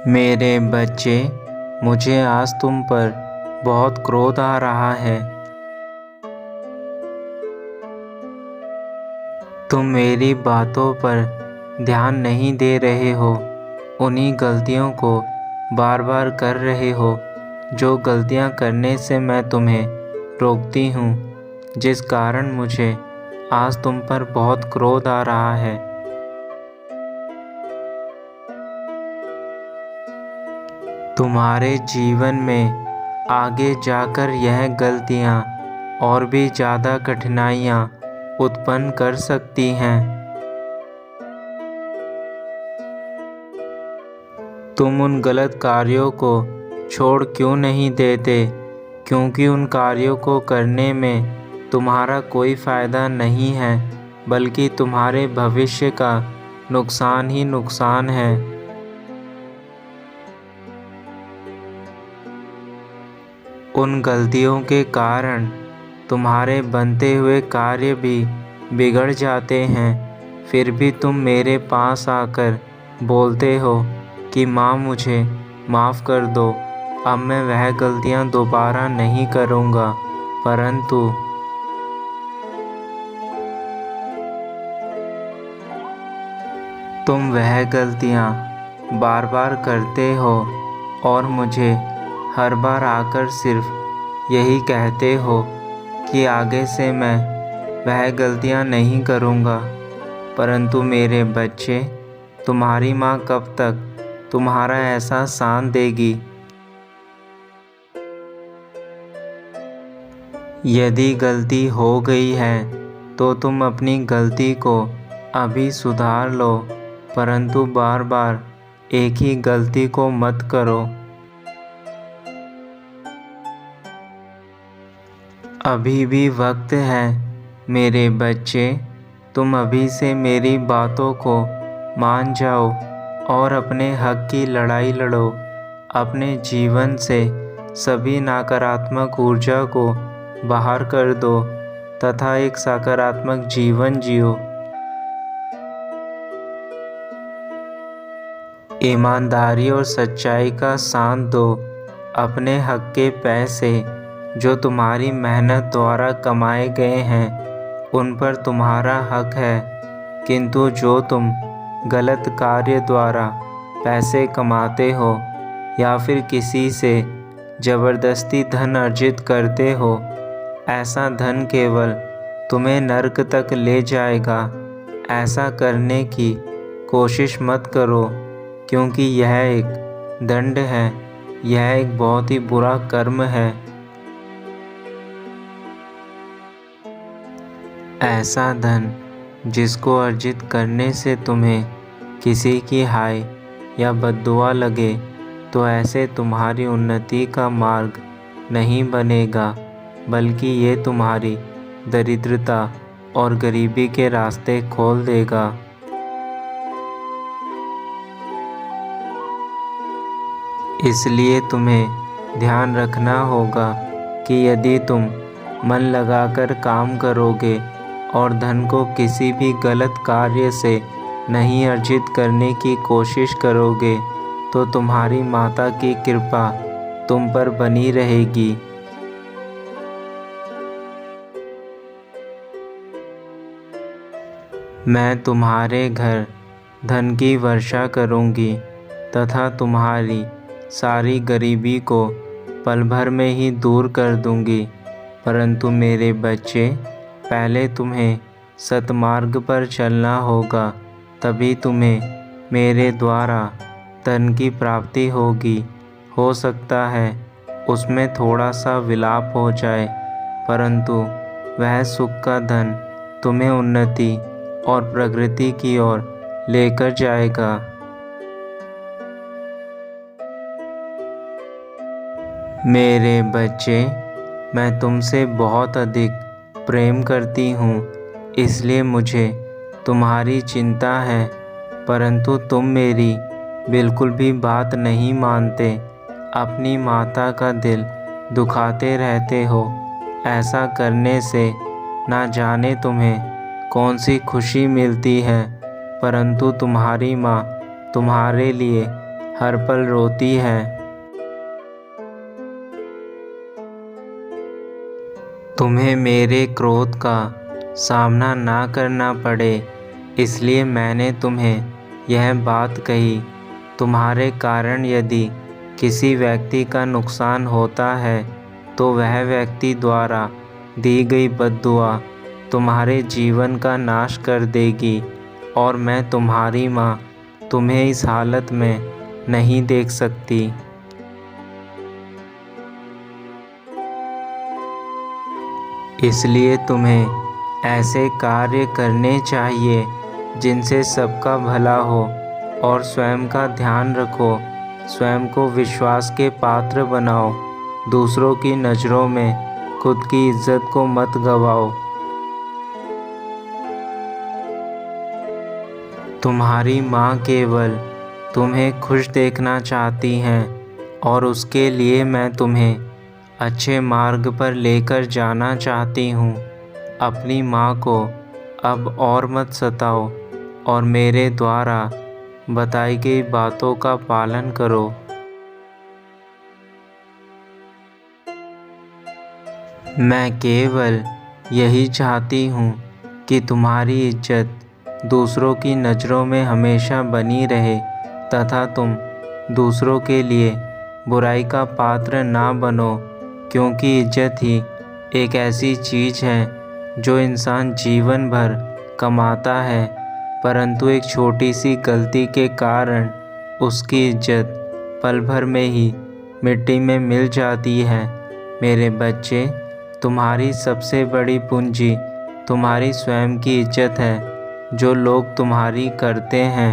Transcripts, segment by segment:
मेरे बच्चे, मुझे आज तुम पर बहुत क्रोध आ रहा है। तुम मेरी बातों पर ध्यान नहीं दे रहे हो, उन्हीं गलतियों को बार बार कर रहे हो जो गलतियां करने से मैं तुम्हें रोकती हूँ, जिस कारण मुझे आज तुम पर बहुत क्रोध आ रहा है। तुम्हारे जीवन में आगे जाकर यह गलतियाँ और भी ज़्यादा कठिनाइयाँ उत्पन्न कर सकती हैं। तुम उन गलत कार्यों को छोड़ क्यों नहीं देते? क्योंकि उन कार्यों को करने में तुम्हारा कोई फ़ायदा नहीं है, बल्कि तुम्हारे भविष्य का नुकसान ही नुकसान है। उन गलतियों के कारण तुम्हारे बनते हुए कार्य भी बिगड़ जाते हैं। फिर भी तुम मेरे पास आकर बोलते हो कि माँ, मुझे माफ़ कर दो, अब मैं वह गलतियाँ दोबारा नहीं करूँगा। परंतु तुम वह गलतियाँ बार बार करते हो और मुझे हर बार आकर सिर्फ यही कहते हो कि आगे से मैं वह गलतियाँ नहीं करूँगा। परंतु मेरे बच्चे, तुम्हारी माँ कब तक तुम्हारा ऐसा साथ देगी? यदि गलती हो गई है तो तुम अपनी गलती को अभी सुधार लो, परंतु बार बार एक ही गलती को मत करो। अभी भी वक्त है मेरे बच्चे, तुम अभी से मेरी बातों को मान जाओ और अपने हक की लड़ाई लड़ो। अपने जीवन से सभी नकारात्मक ऊर्जा को बाहर कर दो तथा एक सकारात्मक जीवन जियो। ईमानदारी और सच्चाई का साथ दो। अपने हक के पैसे जो तुम्हारी मेहनत द्वारा कमाए गए हैं, उन पर तुम्हारा हक है, किंतु जो तुम गलत कार्य द्वारा पैसे कमाते हो या फिर किसी से ज़बरदस्ती धन अर्जित करते हो, ऐसा धन केवल तुम्हें नरक तक ले जाएगा। ऐसा करने की कोशिश मत करो, क्योंकि यह एक दंड है, यह एक बहुत ही बुरा कर्म है। ऐसा धन जिसको अर्जित करने से तुम्हें किसी की हाय या बद्दुआ लगे, तो ऐसे तुम्हारी उन्नति का मार्ग नहीं बनेगा, बल्कि ये तुम्हारी दरिद्रता और गरीबी के रास्ते खोल देगा। इसलिए तुम्हें ध्यान रखना होगा कि यदि तुम मन लगाकर काम करोगे और धन को किसी भी गलत कार्य से नहीं अर्जित करने की कोशिश करोगे, तो तुम्हारी माता की कृपा तुम पर बनी रहेगी। मैं तुम्हारे घर धन की वर्षा करूँगी तथा तुम्हारी सारी गरीबी को पल भर में ही दूर कर दूँगी। परंतु मेरे बच्चे, पहले तुम्हें सतमार्ग पर चलना होगा, तभी तुम्हें मेरे द्वारा धन की प्राप्ति होगी। हो सकता है उसमें थोड़ा सा विलाप हो जाए, परंतु वह सुख का धन तुम्हें उन्नति और प्रगति की ओर लेकर जाएगा। मेरे बच्चे, मैं तुमसे बहुत अधिक प्रेम करती हूँ, इसलिए मुझे तुम्हारी चिंता है, परंतु तुम मेरी बिल्कुल भी बात नहीं मानते। अपनी माता का दिल दुखाते रहते हो। ऐसा करने से ना जाने तुम्हें कौन सी खुशी मिलती है, परंतु तुम्हारी माँ तुम्हारे लिए हर पल रोती है। तुम्हें मेरे क्रोध का सामना ना करना पड़े, इसलिए मैंने तुम्हें यह बात कही। तुम्हारे कारण यदि किसी व्यक्ति का नुकसान होता है तो वह व्यक्ति द्वारा दी गई बद्दुआ तुम्हारे जीवन का नाश कर देगी, और मैं तुम्हारी माँ तुम्हें इस हालत में नहीं देख सकती। इसलिए तुम्हें ऐसे कार्य करने चाहिए जिनसे सबका भला हो, और स्वयं का ध्यान रखो। स्वयं को विश्वास के पात्र बनाओ। दूसरों की नज़रों में खुद की इज्जत को मत गवाओ। तुम्हारी माँ केवल तुम्हें खुश देखना चाहती हैं, और उसके लिए मैं तुम्हें अच्छे मार्ग पर लेकर जाना चाहती हूँ। अपनी माँ को अब और मत सताओ, और मेरे द्वारा बताई गई बातों का पालन करो। मैं केवल यही चाहती हूँ कि तुम्हारी इज्जत दूसरों की नज़रों में हमेशा बनी रहे, तथा तुम दूसरों के लिए बुराई का पात्र ना बनो, क्योंकि इज्जत ही एक ऐसी चीज़ है जो इंसान जीवन भर कमाता है, परंतु एक छोटी सी गलती के कारण उसकी इज्जत पल भर में ही मिट्टी में मिल जाती है। मेरे बच्चे, तुम्हारी सबसे बड़ी पूंजी तुम्हारी स्वयं की इज्जत है, जो लोग तुम्हारी करते हैं।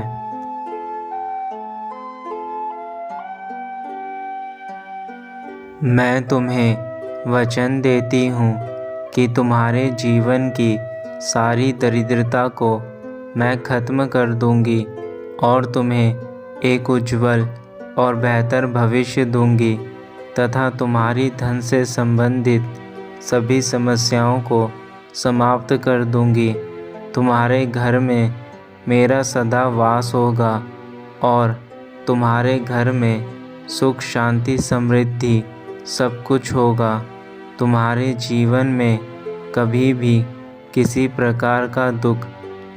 मैं तुम्हें वचन देती हूँ कि तुम्हारे जीवन की सारी दरिद्रता को मैं ख़त्म कर दूँगी, और तुम्हें एक उज्जवल और बेहतर भविष्य दूँगी, तथा तुम्हारी धन से संबंधित सभी समस्याओं को समाप्त कर दूँगी। तुम्हारे घर में मेरा सदा वास होगा, और तुम्हारे घर में सुख, शांति, समृद्धि सब कुछ होगा। तुम्हारे जीवन में कभी भी किसी प्रकार का दुख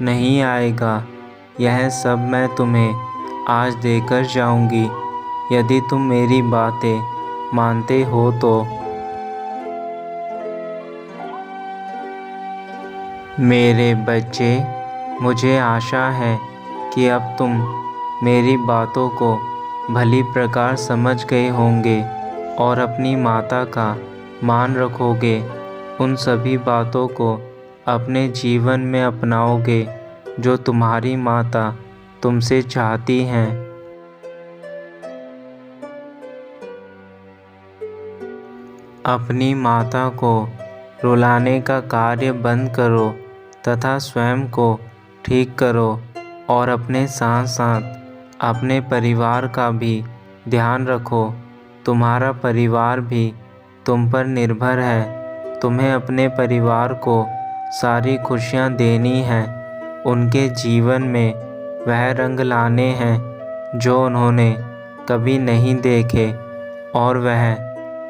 नहीं आएगा। यह सब मैं तुम्हें आज देकर जाऊंगी, यदि तुम मेरी बातें मानते हो तो। मेरे बच्चे, मुझे आशा है कि अब तुम मेरी बातों को भली प्रकार समझ गए होंगे और अपनी माता का मान रखोगे। उन सभी बातों को अपने जीवन में अपनाओगे जो तुम्हारी माता तुमसे चाहती हैं। अपनी माता को रुलाने का कार्य बंद करो तथा स्वयं को ठीक करो, और अपने साथ साथ अपने परिवार का भी ध्यान रखो। तुम्हारा परिवार भी तुम पर निर्भर है। तुम्हें अपने परिवार को सारी खुशियाँ देनी हैं। उनके जीवन में वह रंग लाने हैं जो उन्होंने कभी नहीं देखे, और वह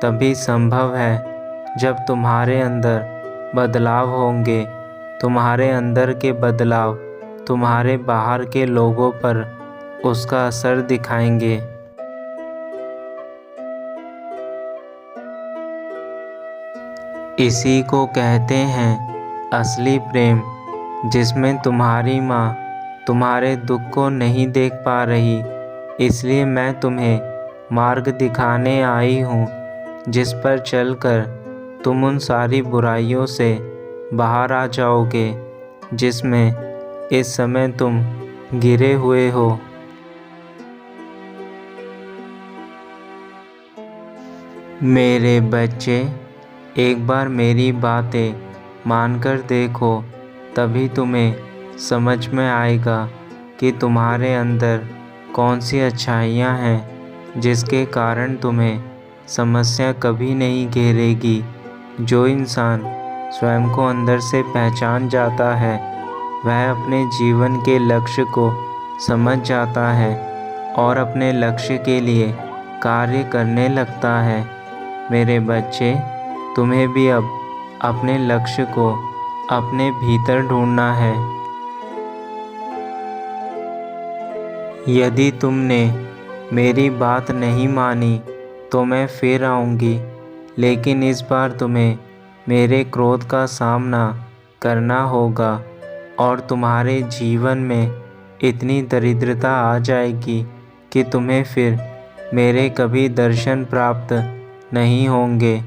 तभी संभव है जब तुम्हारे अंदर बदलाव होंगे। तुम्हारे अंदर के बदलाव तुम्हारे बाहर के लोगों पर उसका असर दिखाएंगे। इसी को कहते हैं असली प्रेम, जिसमें तुम्हारी माँ तुम्हारे दुख को नहीं देख पा रही। इसलिए मैं तुम्हें मार्ग दिखाने आई हूँ, जिस पर चलकर तुम उन सारी बुराइयों से बाहर आ जाओगे जिसमें इस समय तुम घिरे हुए हो। मेरे बच्चे, एक बार मेरी बातें मानकर देखो, तभी तुम्हें समझ में आएगा कि तुम्हारे अंदर कौन सी अच्छाइयाँ हैं जिसके कारण तुम्हें समस्या कभी नहीं घेरेगी। जो इंसान स्वयं को अंदर से पहचान जाता है, वह अपने जीवन के लक्ष्य को समझ जाता है और अपने लक्ष्य के लिए कार्य करने लगता है। मेरे बच्चे, तुम्हें भी अब अपने लक्ष्य को अपने भीतर ढूंढना है। यदि तुमने मेरी बात नहीं मानी तो मैं फिर आऊँगी, लेकिन इस बार तुम्हें मेरे क्रोध का सामना करना होगा और तुम्हारे जीवन में इतनी दरिद्रता आ जाएगी कि तुम्हें फिर मेरे कभी दर्शन प्राप्त नहीं होंगे।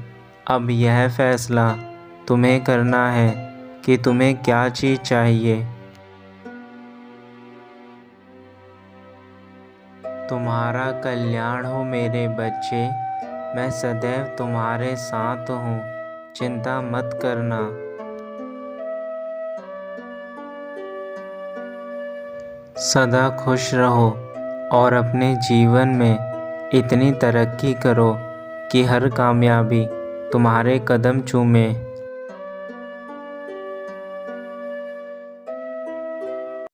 अब यह फैसला तुम्हें करना है कि तुम्हें क्या चीज़ चाहिए। तुम्हारा कल्याण हो मेरे बच्चे, मैं सदैव तुम्हारे साथ हूँ, चिंता मत करना। सदा खुश रहो और अपने जीवन में इतनी तरक्की करो कि हर कामयाबी तुम्हारे कदम चूमे।